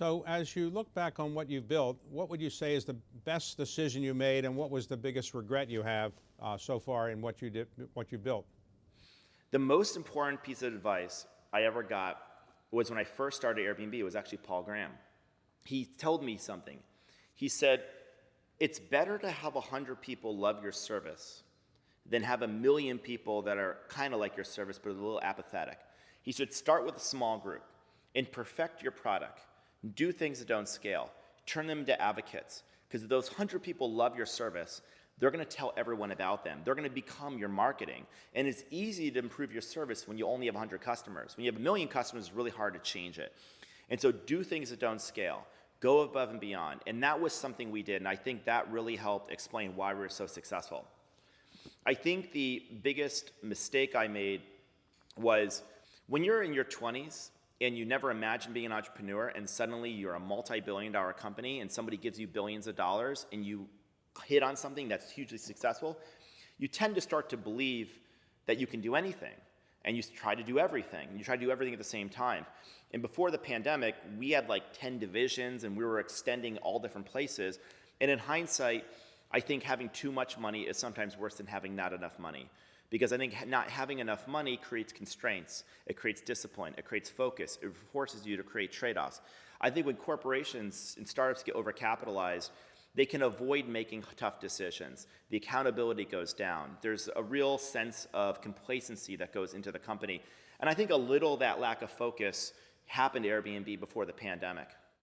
So as you look back on what you've built, what would you say is the best decision you made, and what was the biggest regret you have so far in what you did, what you built? The most important piece of advice I ever got was when I first started Airbnb. It was actually Paul Graham. He told me something. He said, it's better to have 100 people love your service than have 1,000,000 people that are kind of like your service but a little apathetic. He should start with a small group and perfect your product. Do things that don't scale. Turn them into advocates. Because if those 100 people love your service, they're going to tell everyone about them. They're going to become your marketing. And it's easy to improve your service when you only have 100 customers. When you have 1,000,000 customers, it's really hard to change it. And so do things that don't scale. Go above and beyond. And that was something we did. And I think that really helped explain why we were so successful. I think the biggest mistake I made was when you're in your 20s and you never imagined being an entrepreneur, and suddenly you're a multi-billion-dollar company and somebody gives you billions of dollars and you hit on something that's hugely successful, you tend to start to believe that you can do anything. And you try to do everything. You try to do everything at the same time. And before the pandemic, we had like 10 divisions and we were extending all different places. And in hindsight, I think having too much money is sometimes worse than having not enough money. Because I think not having enough money creates constraints, it creates discipline, it creates focus, it forces you to create trade-offs. I think when corporations and startups get overcapitalized, they can avoid making tough decisions. The accountability goes down. There's a real sense of complacency that goes into the company. And I think a little of that lack of focus happened to Airbnb before the pandemic.